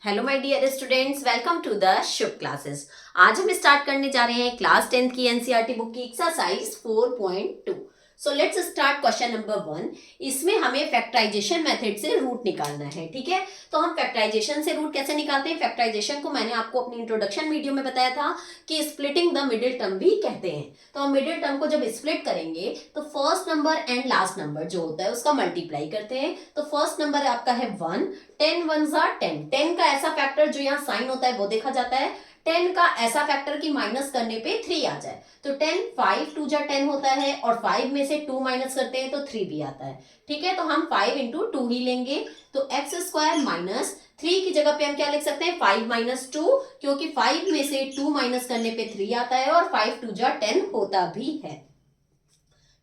Hello my dear students, welcome to the Shubh classes. आज हम start करने जा रहे हैं क्लास 10th की एनसीईआरटी बुक की exercise 4.2। So let's start question number 1। इसमें हमें फैक्टराइजेशन मेथड से रूट निकालना है। ठीक है, तो हम फैक्टराइजेशन से रूट कैसे निकालते हैं? फैक्टराइजेशन को मैंने आपको अपनी इंट्रोडक्शन वीडियो में बताया था कि स्प्लिटिंग द मिडिल टर्म भी कहते हैं। तो हम मिडिल टर्म को जब स्प्लिट करेंगे तो first number and last number जो होता है उसका मल्टीप्लाई करते हैं। तो फर्स्ट नंबर आपका है 1, 10 1 10। 10 का ऐसा फैक्टर जो यहाँ साइन होता है वो देखा जाता है। 10 का ऐसा फैक्टर कि माइनस करने पे 3 आ जाए। तो 10 5 2 10 होता है और 5 में से 2 माइनस करते हैं तो 3 भी आता है। ठीक है, तो हम 5 इंटू 2 ही लेंगे। तो एक्स स्क्वायर माइनस 3 की जगह पे हम क्या लिख सकते हैं? 5 माइनस 2, क्योंकि 5 में से 2 माइनस करने पे 3 आता है और 5 2 10 होता भी है।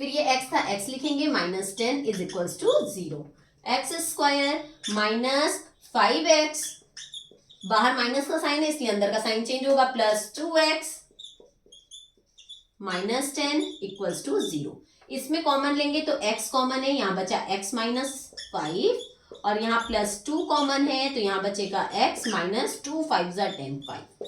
फिर ये x था, x लिखेंगे minus 10 is equals to 0। X square minus 5x, बाहर माइनस का साइन है इसलिए अंदर का साइन चेंज होगा, plus 2x minus 10 equals to 0। इसमें कॉमन लेंगे तो x कॉमन है, यहाँ बचा x माइनस 5 और यहाँ प्लस 2 कॉमन है तो यहाँ बचेगा x minus 2 5 10 5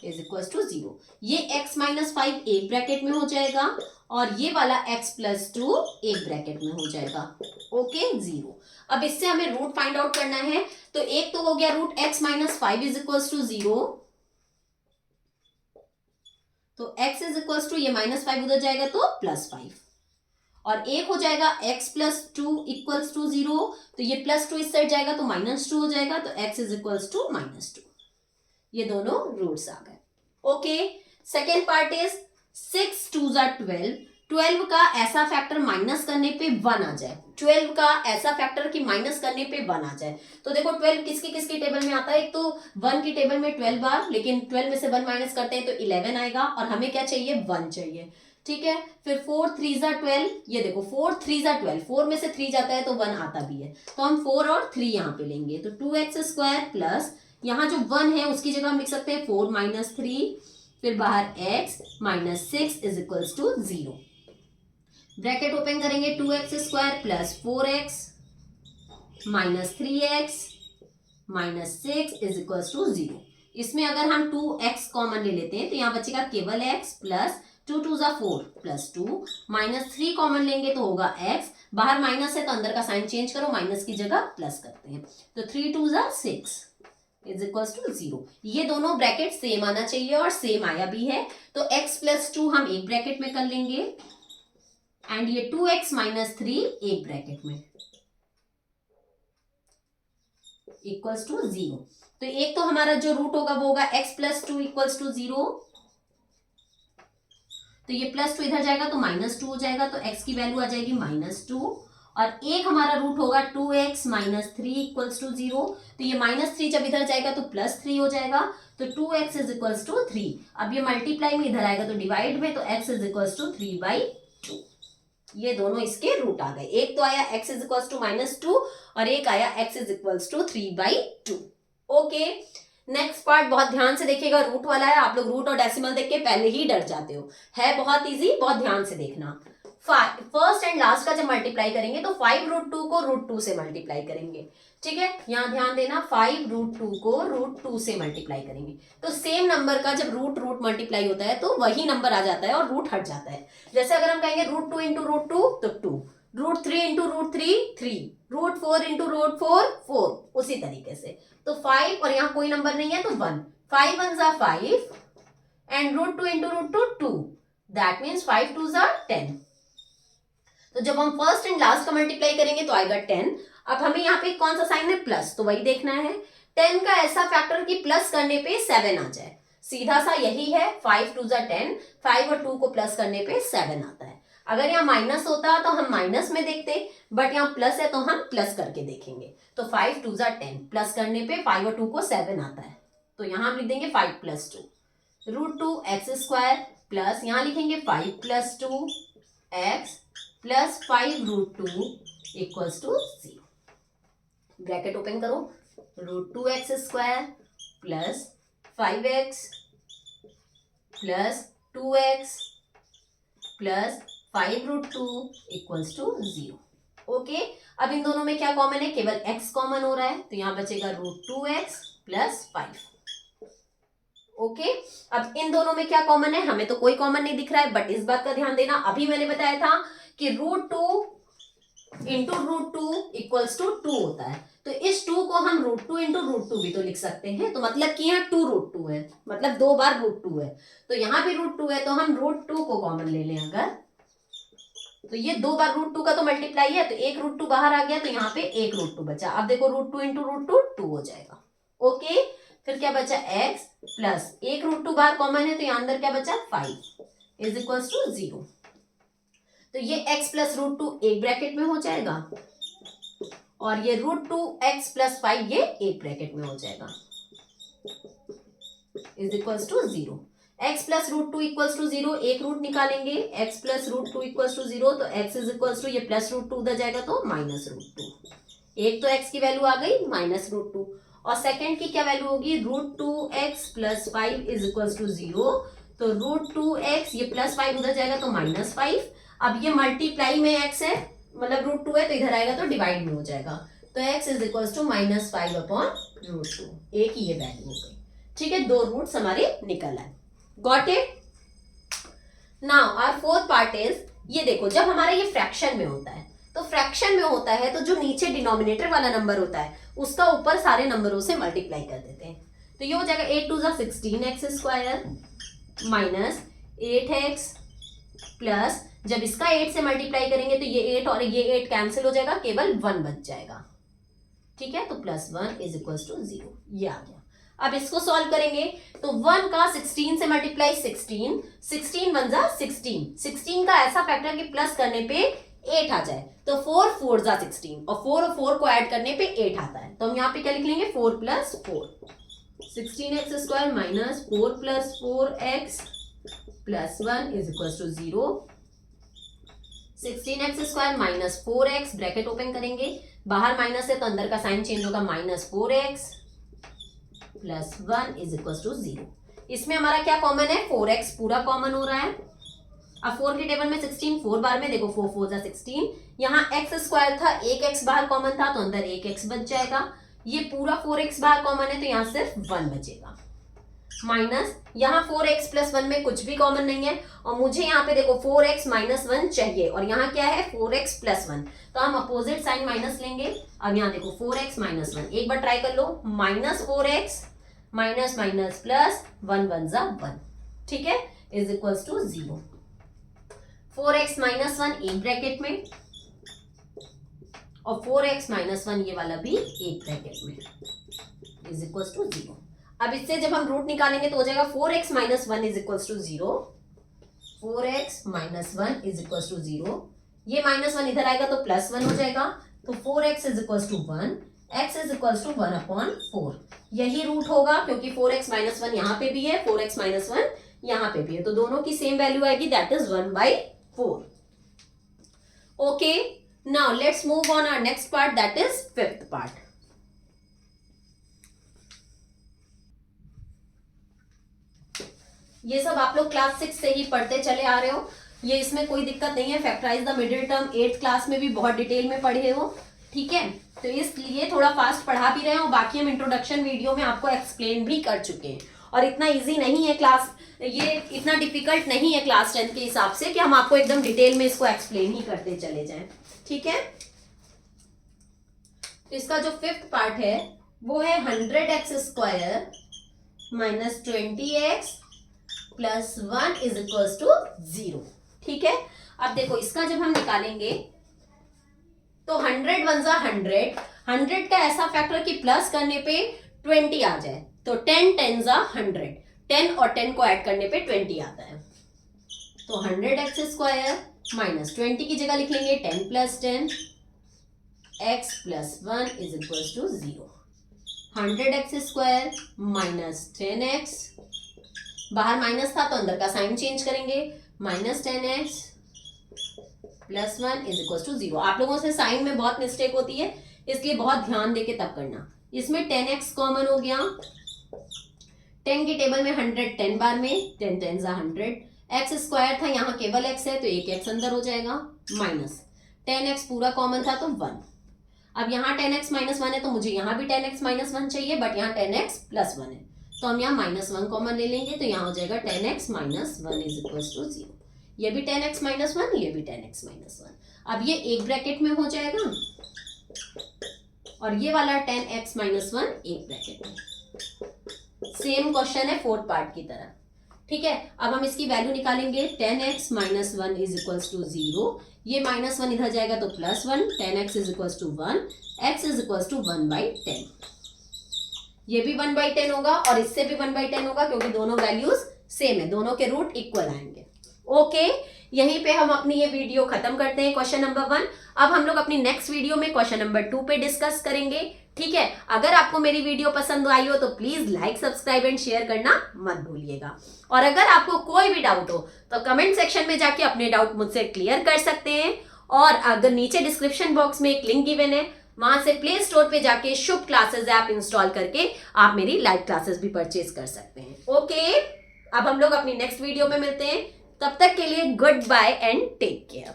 is equal to 0। ये x माइनस 5 एक ब्रैकेट में हो जाएगा और ये वाला x प्लस 2 एक ब्रैकेट में हो जाएगा। ओके, 0। अब इससे हमें रूट फाइंड आउट करना है। तो एक तो हो गया root x minus 5 is equal to 0। तो x इज इक्वल टू ये माइनस 5 उधर जाएगा तो प्लस 5 और एक हो जाएगा x प्लस 2 इक्वल्स टू 0। तो ये प्लस 2 इस साइड जाएगा तो माइनस 2 हो जाएगा। तो x is equals to minus 2। ये दोनों रूट्स आ गए। Okay, second part is 6 2 12। 12 का ऐसा फैक्टर माइनस करने पे 1 आ जाए। 12 का ऐसा फैक्टर कि माइनस करने पे 1 आ जाए। तो देखो 12 किसकी किसकी टेबल में आता है? एक तो 1 की टेबल में 12 बार, लेकिन 12 में से 1 माइनस करते हैं तो 11 आएगा और हमें क्या चाहिए? 1 चाहिए। ठीक है, फिर 4 3 12। ये देखो 4 3 12, 4 में से 3 जाता है तो 1 आता भी है। तो हम 4 और 3 यहाँ पे लेंगे तो 2x स्क्वायर प्लस यहाँ जो 1 है उसकी जगह हम लिख सकते हैं 4 माइनस 3, फिर बाहर x minus 6 is equals to 0। Bracket open करेंगे 2x square plus 4x minus 3x minus 6 is equals to 0। इसमें अगर हम 2x कॉमन ले लेते हैं तो यहाँ बचेगा केवल x plus 2 2 4 plus 2 minus 3 common लेंगे तो होगा x। बाहर माइनस है तो अंदर का साइन चेंज करो, माइनस की जगह प्लस करते हैं। तो 3 2 6 इज इक्वल्स टू 0। ये दोनों ब्रैकेट सेम आना चाहिए और सेम आया भी है। तो x प्लस 2 हम एक ब्रैकेट में कर लेंगे एंड ये 2x माइनस 3 एक ब्रैकेट में इक्वल्स टू 0। तो एक तो हमारा जो रूट होगा वो होगा x प्लस 2 इक्वल्स टू 0। तो ये प्लस 2 इधर जाएगा तो माइनस 2 हो जाएगा, तो x की वैल्यू आ जाएगी माइनस 2 और एक हमारा रूट होगा 2x माइनस 3 इक्वल्स टू 0। तो ये माइनस 3 जब इधर जाएगा तो प्लस 3 हो जाएगा। तो 2x इज इक्वल्स टू 3। अब ये मल्टीप्लाई में इधर आएगा तो डिवाइड में, तो x इज इक्वल्स टू 3/2। ये दोनों इसके रूट आ गए। एक तो आया x is equals to minus 2 और एक आया x is equals to 3/2। Okay, next part बहुत ध्यान से देखिएगा, रूट वाला है। आप लोग रूट और डेसिमल देख के पहले ही डर जाते हो, है बहुत इजी, बहुत ध्यान से देखना। फर्स्ट एंड लास्ट का जब मल्टीप्लाई करेंगे तो 5 रूट 2 को रूट 2 से मल्टीप्लाई करेंगे। ठीक है, यहां ध्यान देना, 5 रूट 2 को रूट 2 से मल्टीप्लाई करेंगे। तो सेम नंबर का जब रूट रूट मल्टीप्लाई होता है तो वही नंबर आ जाता है और रूट हट जाता है। जैसे अगर हम कहेंगे रूट 2 इंटू रूट 2 तो 2, root 3 into root 3 3, root 4 into root 4 4, उसी तरीके से। तो 5 और यहाँ कोई नंबर नहीं है तो 1, 5 1 जा 5 and root 2 into root 2 2, that means 5 2 जा 10। तो जब हम फर्स्ट एंड लास्ट का मल्टीप्लाई करेंगे तो आएगा 10। अब हमें यहाँ पे कौन सा साइन है? प्लस, तो वही देखना है। 10 का ऐसा फैक्टर कि प्लस करने पे 7 आ जाए, सीधा सा यही है। 5 2 जा 10, 5 और 2 को प्लस करने पे 7 आता है। अगर यहाँ माइनस होता तो हम माइनस में देखते, बट यहाँ प्लस है तो हम प्लस करके देखेंगे। तो 5 2 जा 10, प्लस करने पे 5 और 2 को 7 आता है। तो यहाँ हम लिख देंगे 5 plus 2 root 2 x square plus यहाँ लिखेंगे 5 plus 2 x plus 5 root 2 equals to 0। Bracket open करो, root 2 x square plus 5x plus 2x plus 5 root 2 equals to 0। Okay, अब इन दोनों में क्या कॉमन है? केवल x कॉमन हो रहा है तो यहाँ बचेगा रूट 2x प्लस 5। ओके, अब इन दोनों में क्या कॉमन है? हमें तो कोई कॉमन नहीं दिख रहा है, बट इस बात का ध्यान देना, अभी मैंने बताया था कि √2 इंटू √2 इक्वल्स टू 2 होता है, तो इस 2 को हम √2 इंटू √2 भी तो लिख सकते हैं। तो मतलब कि यहाँ 2√2 है, मतलब 2 बार √2 है, तो यहाँ भी √2 है, तो हम √2 को कॉमन ले लें अगर, तो ये 2 बार √2 का तो मल्टीप्लाई है, तो एक √2 बाहर आ गया, तो यहाँ पे एक √2 बचा। अब देखो √2 इंटू √2 2 हो जाएगा। ओके, फिर क्या बचा? x प्लस एक √2 बाहर कॉमन है, तो यहाँ अंदर क्या बचा? 5 इज इक्वल टू 0। तो ये x प्लस √2 एक ब्रैकेट में हो जाएगा, और ये √2x प्लस 5 ये एक ब्रैकेट में हो जाएगा, is equal to 0। x plus √2 equals to 0, एक रूट निकालेंगे, x प्लस √2 इक्वल्स टू 0, तो x इज इक्वल्स टू ये प्लस √2 उधर जाएगा तो माइनस √2। एक तो x की वैल्यू आ गई माइनस √2, और सेकेंड की क्या वैल्यू होगी? √2x plus 5 is equals to 0, तो √2x ये प्लस 5 उधर जाएगा तो माइनस 5। अब ये मल्टीप्लाई में x है, मतलब √2 है, तो इधर आएगा तो डिवाइड में हो जाएगा, तो x is equals to minus 5 upon √2। एक ही ये वैल्यू हो गई। ठीक है, दो रूट्स हमारे निकल आए। Got it? Now our fourth part is, ये देखो जब हमारा ये फ्रैक्शन में होता है, तो फ्रैक्शन में होता है तो जो नीचे डिनोमिनेटर वाला नंबर होता है उसका ऊपर सारे नंबरों से मल्टीप्लाई कर देते हैं, तो ये हो जाएगा 8 2 16x² माइनस 8x प्लस, जब इसका 8 से मल्टीप्लाई करेंगे तो ये 8 और ये 8 कैंसिल हो जाएगा, केवल 1 बच जाएगा। ठीक है, तो प्लस 1 इज इक्वल टू 0, ये आ गया। अब इसको सॉल्व करेंगे तो 1 का 16 से मल्टीप्लाई 16, 16 1 जा 16, 16 का ऐसा फैक्टर कि प्लस करने पे 8 आ जाए, तो 4 4 जा 16, और 4 और 4 को ऐड करने पे 8 आता है, तो हम यहाँ पे क्या लिख लेंगे? 4 plus 4, 16x² minus 4 plus 4x plus 1 is equal to 0। 16x² minus 4x, bracket open करेंगे, बाहर माइनस है तो अंदर का साइन चेंज होगा, minus 4x plus 1 is equal to 0। इसमें हमारा क्या कॉमन है? 4x पूरा कॉमन हो रहा है। अब 4 के टेबल में 16 4 बार में, देखो 4 4 जा 16, यहाँ x² था, एक x बाहर कॉमन था, तो अंदर एक x बच जाएगा, ये पूरा 4x बाहर कॉमन है, तो यहाँ सिर्फ 1 बचेगा, माइनस यहाँ 4x प्लस 1 में कुछ भी कॉमन नहीं है, और मुझे यहाँ पे देखो 4x माइनस 1 चाहिए, और यहाँ क्या है? 4x प्लस 1, तो हम अपोजिट साइन माइनस लेंगे। अब यहाँ देखो 4x माइनस 1, एक बार ट्राई कर लो, minus 4x minus minus plus 1 1 जा 1, ठीक है, is equals to 0। 4x minus 1 एक ब्रैकेट में, और 4x माइनस 1 ये वाला भी एक ब्रैकेट में, इज इक्वल्स टू 0। अब इससे जब हम रूट निकालेंगे तो हो जाएगा 4x minus 1 is equals to 0, 4x minus 1 is equals to 0, ये माइनस 1 इधर आएगा तो प्लस 1 हो जाएगा, तो 4x is equals to 1, x is equals to 1 upon 4, यही रूट होगा क्योंकि 4x माइनस 1 यहाँ पे भी है, 4x माइनस 1 यहाँ पे भी है, तो दोनों की सेम वैल्यू आएगी, that is 1/4। Okay, now let's move on our next part, that is fifth part. ये सब आप लोग क्लास 6 से ही पढ़ते चले आ रहे हो, ये इसमें कोई दिक्कत नहीं है, factorize the middle term 8th class में भी बहुत डिटेल में पढ़े हो, ठीक है, तो इसलिए थोड़ा फास्ट पढ़ा भी रहे हैं, और बाकी हम इंट्रोडक्शन वीडियो में आपको एक्सप्लेन भी कर चुके हैं, और इतना इजी नहीं है क्लास, ये इतना डिफिकल्ट नहीं है क्लास 10 के हिसाब से कि हम आपको एकदम डिटेल में इसको एक्सप्लेन ही करते चले जाएं, ठीक है। तो इसका जो फिफ्थ पार्ट है वो है 100x² minus 20x plus 1 is equals to 0, ठीक है। अब देखो इसका जब हम निकालेंगे तो 100 1 जा 100, 100 का ऐसा फैक्टर कि प्लस करने पे 20 आ जाए, तो 10 10 जा 100, 10 और 10 को ऐड करने पे 20 आता है, तो 100x² माइनस 20 की जगह लिख लेंगे 10 plus 10 x plus 1 is equals to 0। 100x² minus 10x, बाहर माइनस था तो अंदर का साइन चेंज करेंगे, minus 10x plus 1 is equal to 0। आप लोगों से साइन में बहुत मिस्टेक होती है, इसलिए बहुत ध्यान देके तब करना। इसमें 10x कॉमन हो गया, 10 के टेबल में 100 10 बार में, 10 10 जा 100, x² था यहाँ केवल x है तो एक x अंदर हो जाएगा, माइनस 10x पूरा कॉमन था तो 1। अब यहाँ 10x माइनस 1 है तो मुझे यहाँ भी 10x माइनस 1 चाहिए, बट यहाँ 10x प्लस 1 है, तो हम यहाँ -1 कॉमन ले लेंगे, तो यहाँ हो जाएगा 10x minus 1 is equal to 0। ये भी 10x माइनस 1, ये भी 10x माइनस 1। अब ये एक ब्रैकेट में हो जाएगा और ये वाला 10x माइनस 1 एक ब्रैकेट में। सेम क्वेश्चन है फोर्थ पार्ट की तरह, ठीक है। अब हम इसकी वैल्यू निकालेंगे, 10x minus 1 is equals to 0, ये -1 इधर जाएगा तो +1, 10x is equals to 1, x is equals to 1/10। ये भी 1/10 होगा और इससे भी 1/10 होगा, क्योंकि दोनों वैल्यूज सेम है, दोनों के रूट इक्वल आएंगे। ओके, यहीं पे हम अपनी ये वीडियो खत्म करते हैं क्वेश्चन नंबर 1। अब हम लोग अपनी नेक्स्ट वीडियो में क्वेश्चन नंबर 2 पे डिस्कस करेंगे, ठीक है। अगर आपको मेरी वीडियो पसंद आई हो तो please like, subscribe and share करना मत भूलिएगा। और अगर आपको कोई भी डाउट हो तो कमेंट सेक्शन में जाके अपने डाउट मुझसे क्लियर कर सकते हैं। और अगर नीचे डिस्क्रिप्शन बॉक्स में एक लिंक गिवन है, वहां से प्ले स्टोर पे जाके शुभ क्लासेस ऐप इंस्टॉल करके आप मेरी लाइव क्लासेस भी परचेज कर सकते हैं। ओके, अब हम लोग अपनी नेक्स्ट वीडियो में मिलते हैं, तब तक के लिए good bye and take care.